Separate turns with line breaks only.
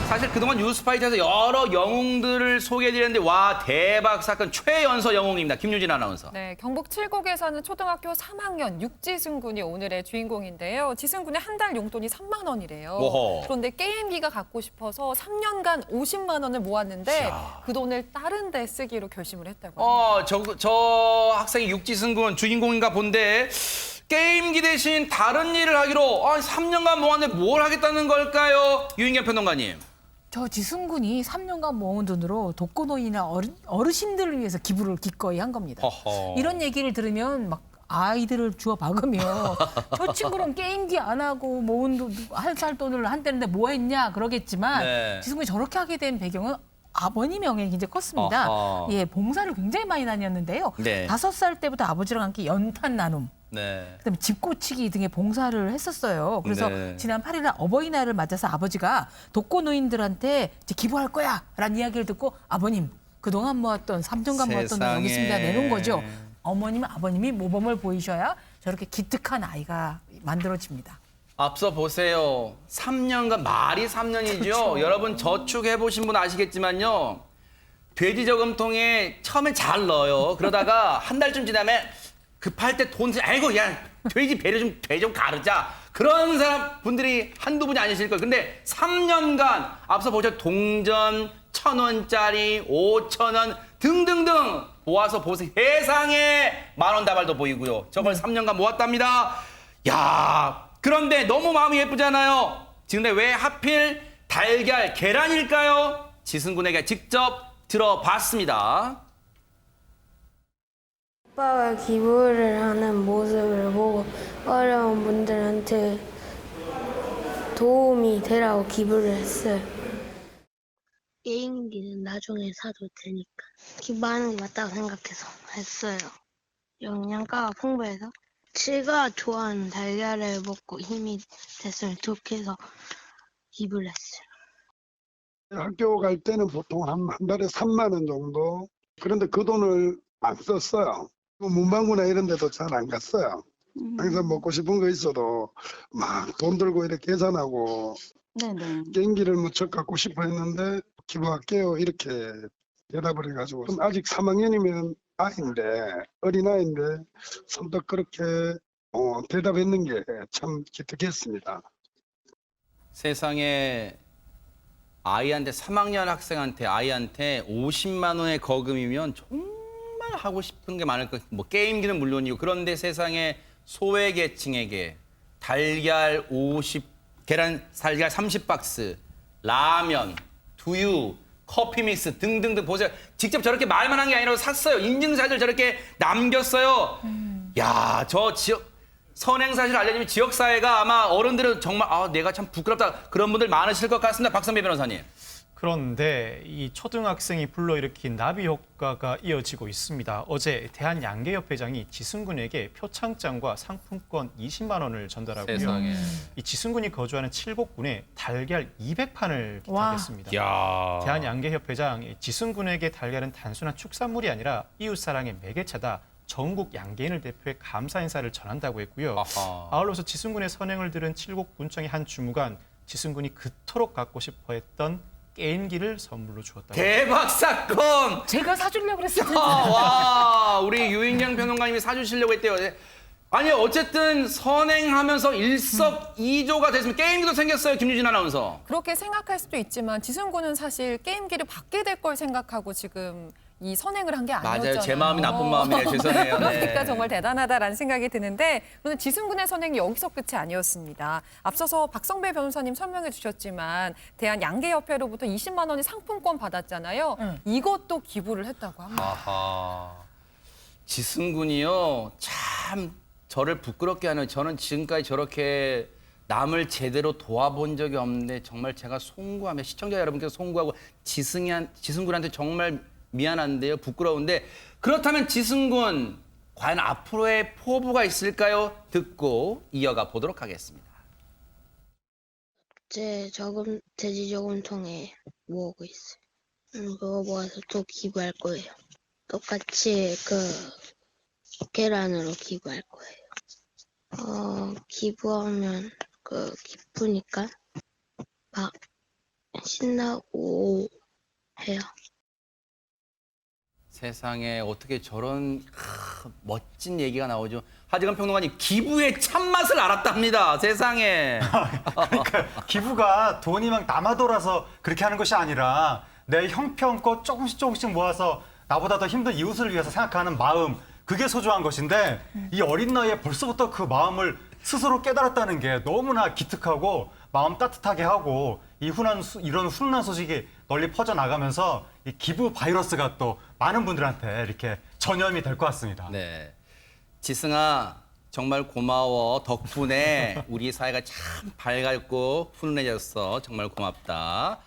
사실 그동안 뉴스파이터에서 여러 영웅들을 소개해드렸는데 와 대박 사건 최연소 영웅입니다. 김유진 아나운서.
네, 경북 칠곡에 사는 초등학교 3학년 육지승 군이 오늘의 주인공인데요. 지승 군의 한 달 용돈이 3만 원이래요.
오호.
그런데 게임기가 갖고 싶어서 3년간 50만 원을 모았는데 그 돈을 다른 데 쓰기로 결심을 했다고 합니다.
저 학생이 육지승 군 주인공인가 본데 게임기 대신 다른 일을 하기로 3년간 모았는데 뭘 하겠다는 걸까요? 유인경 평론가님.
저 지승군이 3년간 모은 돈으로 독거노인이나 어르신들을 위해서 기부를 기꺼이 한 겁니다.
허허.
이런 얘기를 들으면 막 아이들을 주워 박으며 저 친구는 게임기 안 하고 모은 돈, 한 살 돈을 한대는데 뭐 했냐 그러겠지만
네.
지승군이 저렇게 하게 된 배경은 아버님 영향이 굉장히 컸습니다.
어허.
예, 봉사를 굉장히 많이 다녔는데요.
네.
5살 때부터 아버지랑 함께 연탄 나눔,
네.
그다음에 집 고치기 등의 봉사를 했었어요. 그래서
네.
지난 8일날 어버이날을 맞아서 아버지가 독거노인들한테 이제 기부할 거야라는 이야기를 듣고 아버님 그동안 모았던 3년간 모았던 돈 여기 있습니다 내놓은 거죠. 어머님, 아버님이 모범을 보이셔야 저렇게 기특한 아이가 만들어집니다.
앞서 보세요. 3년간 말이 3년이죠.
그렇죠.
여러분 저축해 보신 분 아시겠지만요. 돼지 저금통에 처음엔 잘 넣어요. 그러다가 한 달쯤 지나면 급할 때 돈 아이고 야 돼지 배를 좀 배 좀 가르자. 그런 사람 분들이 한두 분이 아니실 거예요. 근데 3년간 앞서 보셨 동전 1,000원짜리 5,000원 등등등 모아서 보세요. 세상에 만원 다발도 보이고요. 저걸 3년간 모았답니다. 야 그런데 너무 마음이 예쁘잖아요. 근데 왜 하필 달걀 계란일까요? 지승군에게 직접 들어봤습니다.
아빠가 기부를 하는 모습을 보고 어려운 분들한테 도움이 되라고 기부를 했어요. 게임기는 나중에 사도 되니까 기부하는 게 맞다고 생각해서 했어요. 영양가가 풍부해서 제가 좋아하는 달걀을 먹고 힘이 됐으면 좋겠어 기부를 했어요.
학교 갈 때는 보통 한 달에 3만 원 정도. 그런데 그 돈을 안 썼어요. 문방구나 이런 데도 잘 안 갔어요. 항상 먹고 싶은 거 있어도 막 돈 들고 이렇게 계산하고 게임기를 무척 갖고 싶어 했는데 기부할게요 이렇게 대답을 해가지고 그럼 아직 3학년이면 아이인데 어린아이인데 선뜻 그렇게 대답했는 게 참 기특했습니다.
세상에 아이한테 3학년 학생한테 아이한테 50만 원의 거금이면 정말 하고 싶은 게 많을 것. 뭐 게임기는 물론이고 그런데 세상에 소외계층에게 달걀 50 계란 달걀 30박스 라면 두유 커피 믹스 등등등 보세요. 직접 저렇게 말만 한 게 아니라 샀어요. 인증사진을 저렇게 남겼어요. 야, 저 지역 선행사실 알려주면 지역사회가 아마 어른들은 정말 내가 참 부끄럽다 그런 분들 많으실 것 같습니다. 박선배 변호사님.
그런데 이 초등학생이 불러일으킨 나비 효과가 이어지고 있습니다. 어제 대한양계협회장이 지승군에게 표창장과 상품권 20만 원을 전달하고요.
세상에.
이 지승군이 거주하는 칠곡군에 달걀 200판을
와.
기탁했습니다.
야.
대한양계협회장 지승군에게 달걀은 단순한 축산물이 아니라 이웃사랑의 매개체다. 전국 양계인을 대표해 감사 인사를 전한다고 했고요.
아하.
아울러서 지승군의 선행을 들은 칠곡군청의 한 주무관 지승군이 그토록 갖고 싶어했던 게임기를 선물로 주었다고.
대박 사건.
제가 사주려고 그랬었는데
와, 우리 유인경 평론가님이 사주시려고 했대요. 아니 어쨌든 선행하면서 일석이조가 됐으면 게임기도 생겼어요. 김유진 아나운서.
그렇게 생각할 수도 있지만 지승 군은 사실 게임기를 받게 될 걸 생각하고 지금 이 선행을 한 게 아니었잖아요.
맞아요. 제 마음이 나쁜 마음이네요. 죄송해요. 네.
그러니까 정말 대단하다라는 생각이 드는데 그런데 지승 군의 선행이 여기서 끝이 아니었습니다. 앞서서 박성배 변호사님 설명해 주셨지만 대한양계협회로부터 20만 원의 상품권 받았잖아요. 이것도 기부를 했다고 합니다.
아하. 지승군이요. 참 저를 부끄럽게 하는 저는 지금까지 저렇게 남을 제대로 도와본 적이 없는데 정말 제가 송구하며 시청자 여러분께서 송구하고 지승군한테 정말 미안한데요. 부끄러운데 그렇다면 지승군 과연 앞으로의 포부가 있을까요? 듣고 이어가 보도록 하겠습니다.
제 돼지 저금통에 모으고 있어요. 그거 모아서 또 기부할 거예요. 똑같이 계란으로 기부할 거예요. 기부하면 기쁘니까 막 신나고 해요.
세상에 어떻게 저런 멋진 얘기가 나오죠. 하지만 평론가님 기부의 참맛을 알았답니다. 세상에.
그러니까 기부가 돈이 막 남아 돌아서 그렇게 하는 것이 아니라 내 형편껏 조금씩 모아서 나보다 더 힘든 이웃을 위해서 생각하는 마음, 그게 소중한 것인데 이 어린 나이에 벌써부터 그 마음을 스스로 깨달았다는 게 너무나 기특하고 마음 따뜻하게 하고 이런 훈훈한 소식이 널리 퍼져나가면서 이 기부 바이러스가 또 많은 분들한테 이렇게 전염이 될 것 같습니다.
네. 지승아 정말 고마워. 덕분에 우리 사회가 참 밝고 훈훈해졌어. 정말 고맙다.